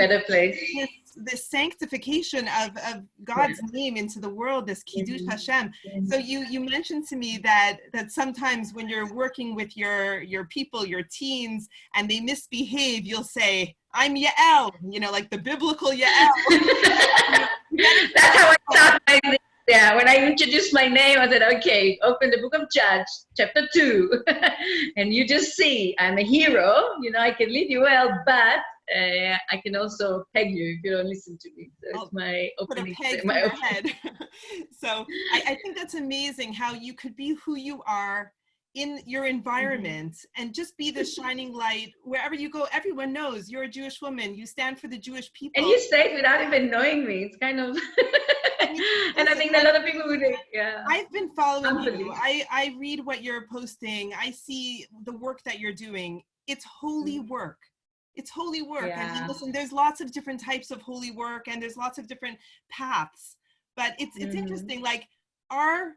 this sanctification of God's name into the world, this kiddish HaShem. So you mentioned to me that sometimes when you're working with your people, your teens, and they misbehave, you'll say, I'm Yael, like the biblical Yael. That's how I start my name. Yeah, when I introduced my name, I said, okay, open the book of Judges, chapter 2. And you just see, I'm a hero, I can lead you well, but I can also peg you if you don't listen to me. So it's my opening. Put a peg in your head. So I think that's amazing how you could be who you are in your environment and just be the shining light wherever you go. Everyone knows you're a Jewish woman. You stand for the Jewish people. And you say it without even knowing me. It's kind of... And I think a lot of people would, I've been following you. I read what you're posting. I see the work that you're doing. It's holy work. It's holy work. And listen, there's lots of different types of holy work, and there's lots of different paths. But it's interesting. Like our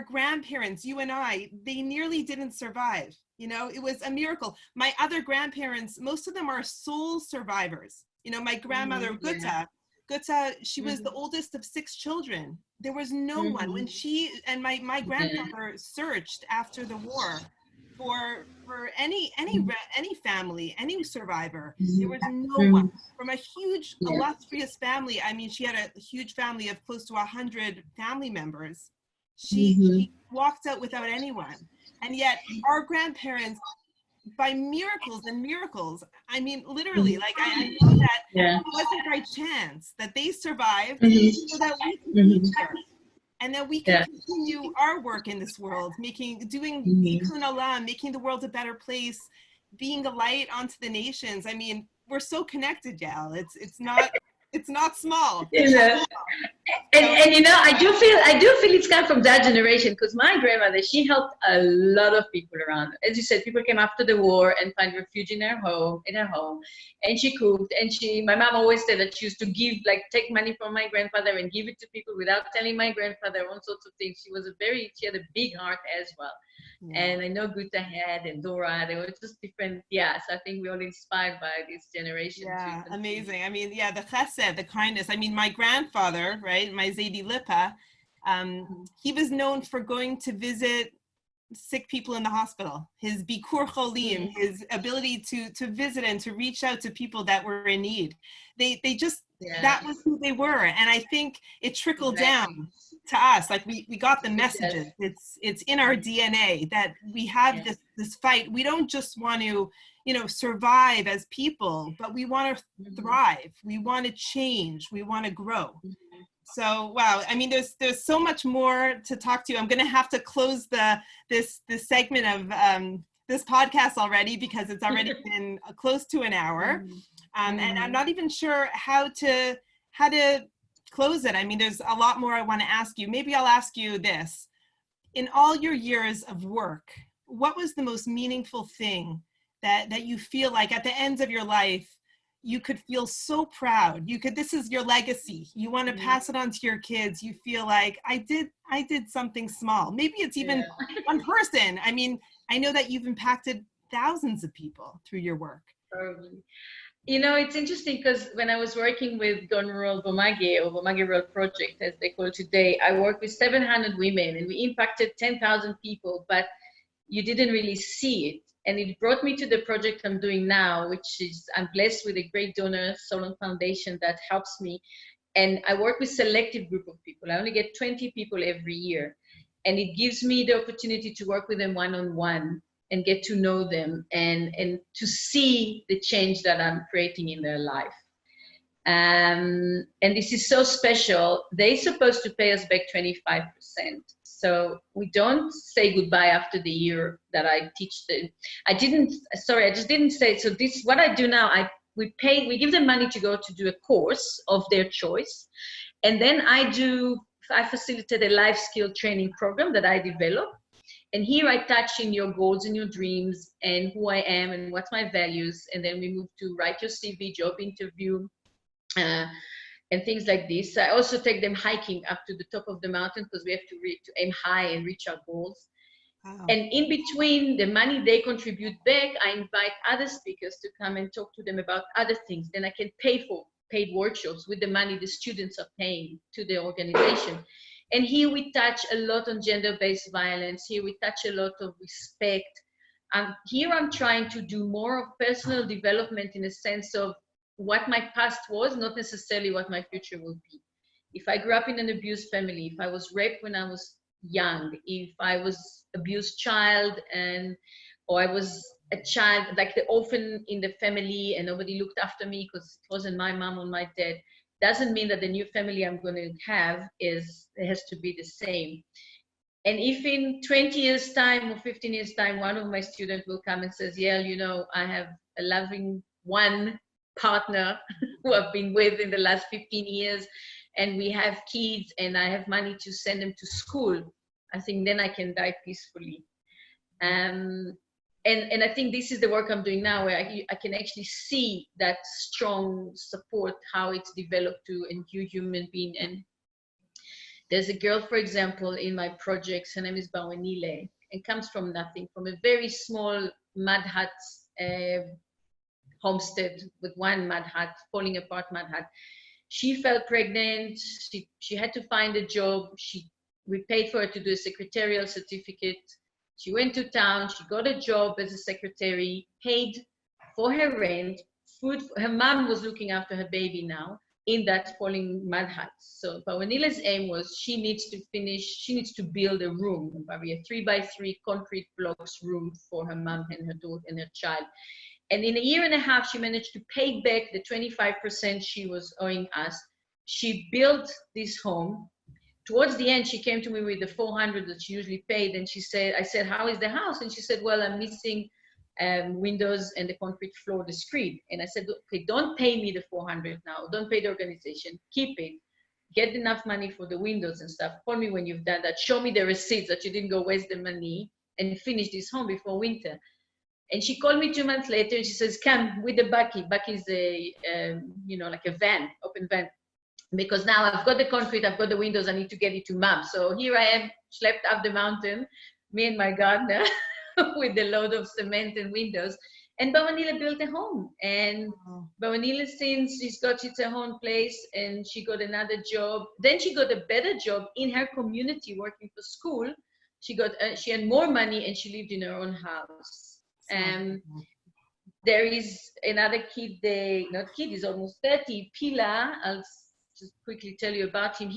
grandparents, you and I, they nearly didn't survive. It was a miracle. My other grandparents, most of them are sole survivors. My grandmother, Gutta, she was the oldest of 6 children. There was no one. When she and my grandfather searched after the war for any family, any survivor, there was no one. From a huge illustrious family, I mean, she had a huge family of close to 100 family members. She walked out without anyone. And yet our grandparents, by miracles and miracles, I mean, literally, like I know that it wasn't by chance that they survived so that we can be here. And that we can continue our work in this world, doing Tikkun Olam, making the world a better place, being a light onto the nations. I mean, we're so connected, Yael. It's not small. And you know, I do feel it's come from that generation, because my grandmother, she helped a lot of people around. As you said, people came after the war and find refuge in her home, and she cooked. And my mom always said that she used to take money from my grandfather and give it to people without telling my grandfather, all sorts of things. She had a big heart as well. And I know Guta had, and Dora, they were just different. So I think we're all inspired by this generation. Yeah, amazing. I mean, the Chesed, the kindness. I mean, my grandfather, right, my Zaidi Lipa, he was known for going to visit sick people in the hospital. His Bikur Cholim, his ability to visit and to reach out to people that were in need. They just, that was who they were. And I think it trickled down to us. Like we got the messages. It's in our DNA that we have this fight. We don't just want to, survive as people, but we want to thrive. We want to change. We want to grow. So, wow. I mean, there's so much more to talk to you. I'm going to have to close this segment of this podcast already, because it's already been close to an hour. And I'm not even sure how to close it. I mean, there's a lot more I want to ask you. Maybe I'll ask you this. In all your years of work, what was the most meaningful thing that you feel like at the end of your life, you could feel so proud? This is your legacy. You want to pass it on to your kids. You feel like I did something small. Maybe it's even one person. I mean, I know that you've impacted thousands of people through your work. It's interesting, because when I was working with Gone Rural Bomage, or Bomage Rural Project, as they call it today, I worked with 700 women, and we impacted 10,000 people, but you didn't really see it. And it brought me to the project I'm doing now, which is, I'm blessed with a great donor, Solon Foundation, that helps me. And I work with selective group of people. I only get 20 people every year. And it gives me the opportunity to work with them one-on-one and get to know them and to see the change that I'm creating in their life. And this is so special. They're supposed to pay us back 25%. So we don't say goodbye after the year that I teach them. I just didn't say, so this, what I do now, we give them money to go to do a course of their choice. And then I facilitate a life skill training program that I develop. And here I touch in your goals and your dreams and who I am and what's my values. And then we move to write your CV, job interview, and things like this. I also take them hiking up to the top of the mountain, because we have to aim high and reach our goals. Wow. And in between the money they contribute back, I invite other speakers to come and talk to them about other things. Then I can pay for paid workshops with the money the students are paying to the organization. And here we touch a lot on gender-based violence. Here we touch a lot of respect. Here I'm trying to do more of personal development, in a sense of what my past was, not necessarily what my future will be. If I grew up in an abused family, if I was raped when I was young, if I was abused child, or I was a child, like the orphan in the family, and nobody looked after me because it wasn't my mom or my dad, doesn't mean that the new family I'm going to have has to be the same. And if in 20 years time or 15 years time, one of my students will come and says, Yael, I have a loving one partner who I've been with in the last 15 years, and we have kids, and I have money to send them to school, I think then I can die peacefully. And I think this is the work I'm doing now, where I can actually see that strong support, how it's developed to a new human being. And there's a girl, for example, in my projects, her name is Bawanile, and comes from nothing, from a very small mud hut, homestead with one mud hut, falling apart mud hut. She fell pregnant. She had to find a job. We paid for her to do a secretarial certificate. She went to town. She got a job as a secretary, paid for her rent, food. Her mom was looking after her baby now. in that falling mud hut. So Pawanila's aim was she needs to build a room, probably a 3x3 concrete blocks room for her mom and her daughter and her child. And in a year and a half, she managed to pay back the 25% she was owing us. She built this home. Towards the end, she came to me with the 400 that she usually paid. And I said, how is the house? And she said, well, I'm missing windows and the concrete floor, the screed. And I said, okay, don't pay me the 400 now. Don't pay the organization. Keep it. Get enough money for the windows and stuff. Call me when you've done that. Show me the receipts that you didn't go waste the money and finish this home before winter. And she called me 2 months later and she says, come with the Bucky. Bucky is like a van, open van. Because now I've got the concrete, I've got the windows, I need to get it to mom. So here I am, schlepped up the mountain, me and my gardener, with the load of cement and windows. And Bawanila built a home. And Bawanila, since she's got its own place and she got another job, then she got a better job in her community working for school. She had more money and she lived in her own house. There is another kid, he's almost 30, Pila. I'll just quickly tell you about him.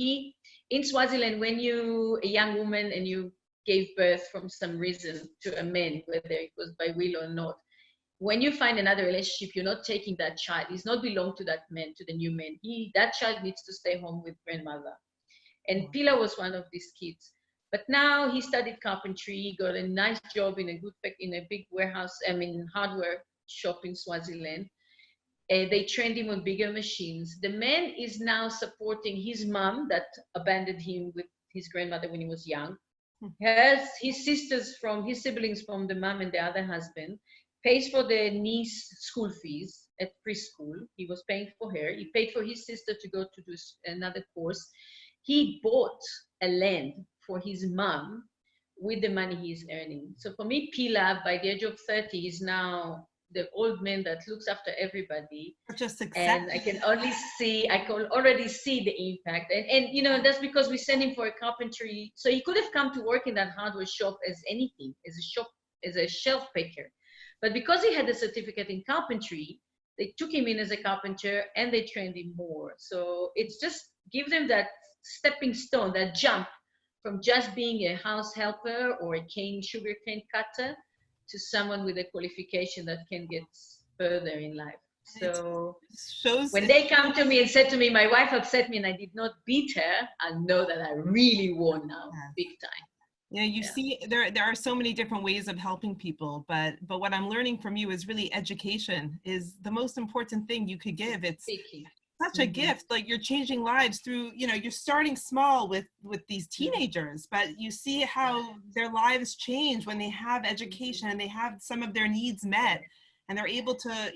In Swaziland, when you a young woman and you gave birth from some reason to a man, whether it was by will or not, when you find another relationship, you're not taking that child. He's not belong to that man, to the new man. That child needs to stay home with grandmother. And Pila was one of these kids. But now he studied carpentry, he got a nice job in a big warehouse, hardware shop in Swaziland. They trained him on bigger machines. The man is now supporting his mom that abandoned him with his grandmother when he was young. His siblings from the mom and the other husband, pays for the niece school fees at preschool. He was paying for her. He paid for his sister to go to do another course. He bought a land for his mom with the money he's earning. So for me, Pila, by the age of 30, is now the old man that looks after everybody. Just accept. And I can already see the impact. And that's because we sent him for a carpentry. So he could have come to work in that hardware shop as anything, as a shelf picker. But because he had a certificate in carpentry, they took him in as a carpenter and they trained him more. So it's just give them that stepping stone, that jump from just being a house helper or a sugar cane cutter to someone with a qualification that can get further in life. So when they come to me and said to me, my wife upset me and I did not beat her, I know that I really won now, big time. Yeah, you see, there are so many different ways of helping people, but what I'm learning from you is really education is the most important thing you could give. It's such a gift. Like you're changing lives through, you're starting small with these teenagers, but you see how their lives change when they have education and they have some of their needs met. And they're able to,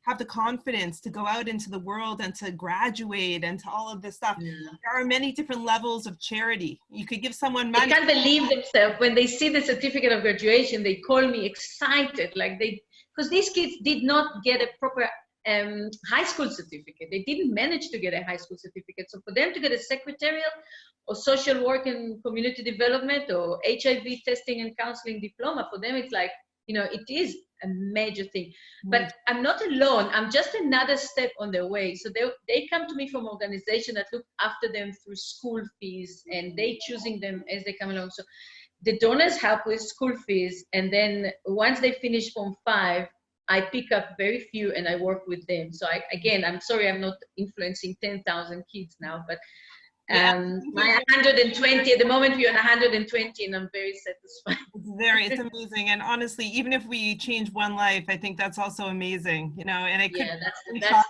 have the confidence to go out into the world and to graduate and to all of this stuff. Yeah. There are many different levels of charity. You could give someone money. They can't believe themselves when they see the certificate of graduation. They call me excited, because these kids did not get a proper high school certificate. They didn't manage to get a high school certificate. So for them to get a secretarial or social work and community development or HIV testing and counseling diploma, for them it's like, it is a major thing. But I'm not alone. I'm just another step on their way. So they come to me from organizations that look after them through school fees, and they choosing them as they come along. So the donors help with school fees, and then once they finish Form 5, I pick up very few and I work with them. So I'm sorry I'm not influencing 10,000 kids now, but my 120, at the moment we're on 120 and I'm very satisfied. It's amazing. And honestly, even if we change one life, I think that's also amazing, and it could.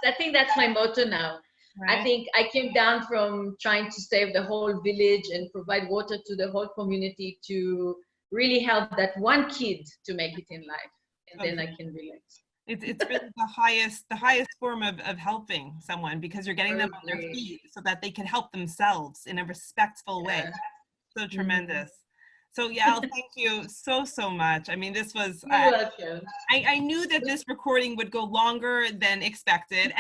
I think that's my motto now. Right? I think I came down from trying to save the whole village and provide water to the whole community to really help that one kid to make it in life. And then I can relax. It's really the highest form of helping someone, because you're getting them on their feet so that they can help themselves in a respectful way. So tremendous. So Yael, thank you so much. I mean, this was, I knew that this recording would go longer than expected.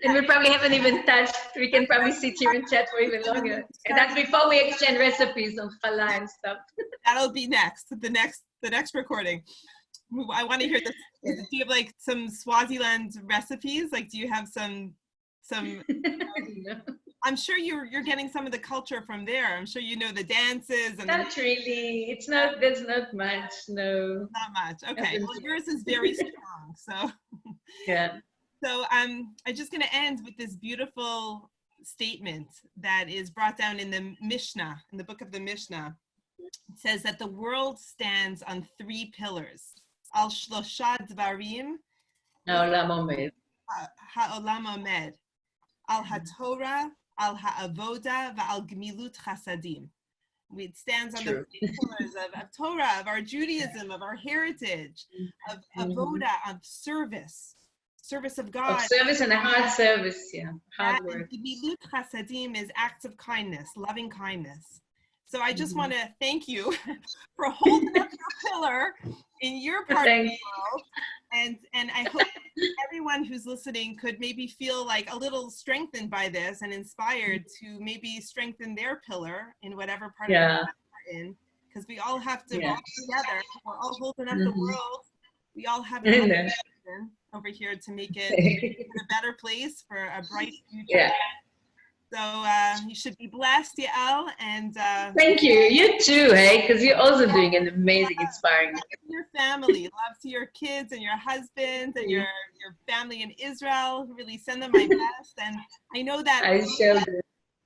And we probably haven't even touched, we can probably sit here and chat for even longer. And that's before we exchange recipes of challah and stuff. That'll be the next recording. I want to hear this. Do you have some Swaziland recipes? Do you have some some. I'm sure you're getting some of the culture from there. I'm sure you know the dances and. Not really. It's not. There's not much. No. Not much. Okay. Well, yours is very strong. So. Yeah. So I'm just going to end with this beautiful statement that is brought down in the Mishnah, in the book of the Mishnah. It says that the world stands on 3 pillars. Al shlosha dvarim. Ha'olam omed. Ha'olam omed. Al haTorah, al ha'avoda, va'al gmilut chasadim. It stands on the 3 pillars of Torah, of our Judaism, of our heritage, of avoda, of service of God. Of service and a hard service, yeah. Hard work. Gmilut chasadim is acts of kindness, loving kindness. So I just want to thank you for holding up your pillar in your part of the world. And I hope everyone who's listening could maybe feel like a little strengthened by this and inspired to maybe strengthen their pillar in whatever part of the world we're in. Because we all have to work together. We're all holding up the world. We all have a over here to make it a better place for a bright future. Yeah. So you should be blessed, Yael, and thank you. You too, hey, because you're also doing an amazing, inspiring. Love to your family, love to your kids and your husband and your family in Israel. Really send them my best. And I know that I shall do.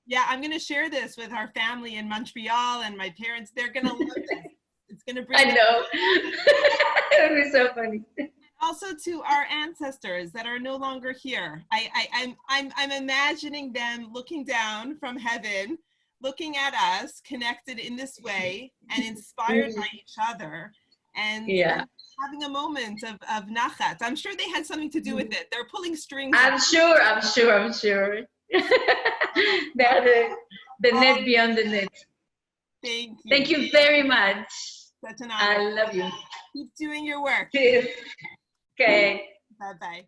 Yeah, I'm going to share this with our family in Montreal and my parents. They're going to love this. It's going to bring. I know. It would be so funny. Also to our ancestors that are no longer here. I'm imagining them looking down from heaven, looking at us, connected in this way, and inspired by each other, and having a moment of nachat. I'm sure they had something to do with it. They're pulling strings. I'm sure. They're the net beyond the net. Thank you. Thank you very much. Such an honor. I love you. Keep doing your work. Okay. Bye-bye.